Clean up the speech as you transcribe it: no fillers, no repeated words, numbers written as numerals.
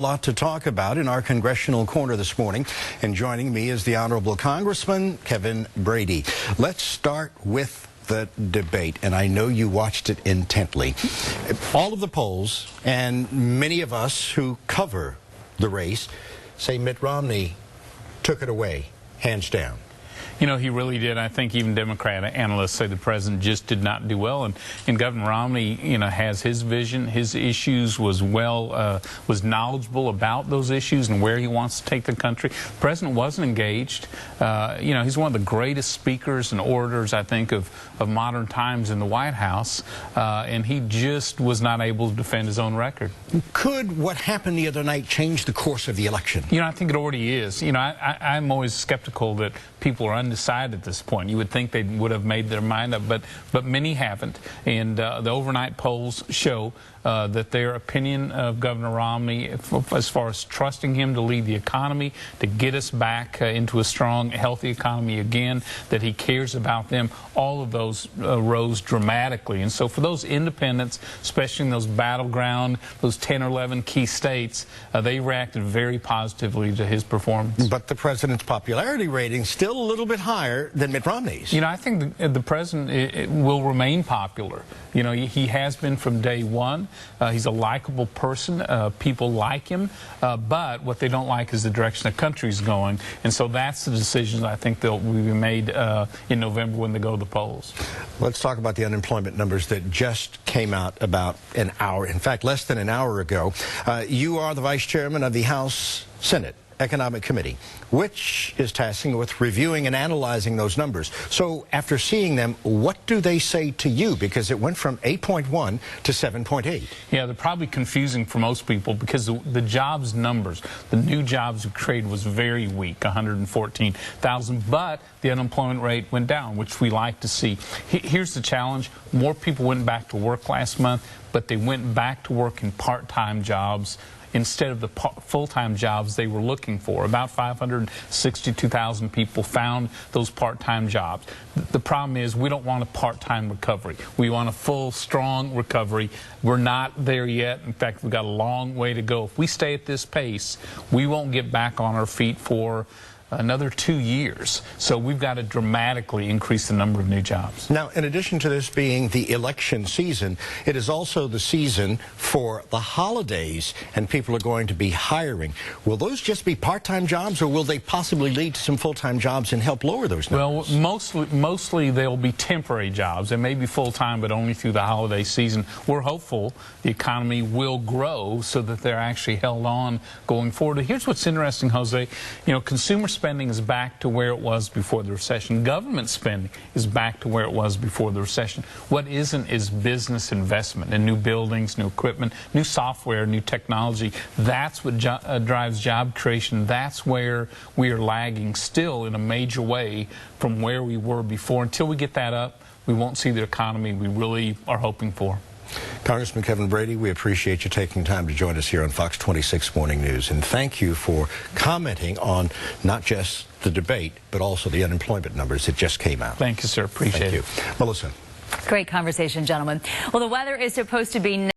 A lot to talk about in our Congressional Corner this morning, and joining me is the Honorable Congressman Kevin Brady. Let's start with the debate, and I know you watched it intently. All of the polls, and many of us who cover the race, say Mitt Romney took it away, hands down. You know, he really did. I think even Democrat analysts say the president just did not do well. And Governor Romney, you know, has his vision, his issues, was knowledgeable about those issues and where he wants to take the country. The president wasn't engaged. You know, he's one of the greatest speakers and orators, I think, of modern times in the White House. And he just was not able to defend his own record. Could what happened the other night change the course of the election? You know, I think it already is. You know, I'm always skeptical that people are undecided at this point. You would think they would have made their mind up, but many haven't. And the overnight polls show that their opinion of Governor Romney, as far as trusting him to lead the economy, to get us back into a strong, healthy economy again, that he cares about them, all of those rose dramatically. And so for those independents, especially in those battleground, those 10 or 11 key states, they reacted very positively to his performance. But the president's popularity rating still a little bit higher than Mitt Romney's. You know, I think the president will remain popular. You know, he has been from day one. He's a likable person. People like him. But what they don't like is the direction the country's going. And so that's the decision I think that will be made in November when they go to the polls. Let's talk about the unemployment numbers that just came out about an hour, in fact, less than an hour ago. You are the vice chairman of the House Senate Economic Committee, which is tasked with reviewing and analyzing those numbers. So after seeing them, what do they say to you? Because it went from 8.1 to 7.8. Yeah, they're probably confusing for most people because the jobs numbers, the new jobs created was very weak, 114,000, but the unemployment rate went down, which we like to see. Here's the challenge. More people went back to work last month, but they went back to work in part-time jobs instead of the full-time jobs they were looking for. About 562,000 people found those part-time jobs. The problem is we don't want a part-time recovery. We want a full, strong recovery. We're not there yet. In fact, we've got a long way to go. If we stay at this pace, we won't get back on our feet for another 2 years. So we've got to dramatically increase the number of new jobs. Now, in addition to this being the election season, it is also the season for the holidays, and people are going to be hiring. Will those just be part-time jobs, or will they possibly lead to some full-time jobs and help lower those numbers? Well, mostly they'll be temporary jobs. They may be full-time, but only through the holiday season. We're hopeful the economy will grow so that they're actually held on going forward. Here's what's interesting, Jose. You know, consumer spending is back to where it was before the recession. Government spending is back to where it was before the recession. What isn't is business investment in new buildings, new equipment, new software, new technology. That's what drives job creation. That's where we are lagging still in a major way from where we were before. Until we get that up, we won't see the economy we really are hoping for. Congressman Kevin Brady, we appreciate you taking time to join us here on Fox 26 Morning News, and thank you for commenting on not just the debate, but also the unemployment numbers that just came out. Thank you, sir. Appreciate it. Thank you. Melissa. Great conversation, gentlemen. Well, the weather is supposed to be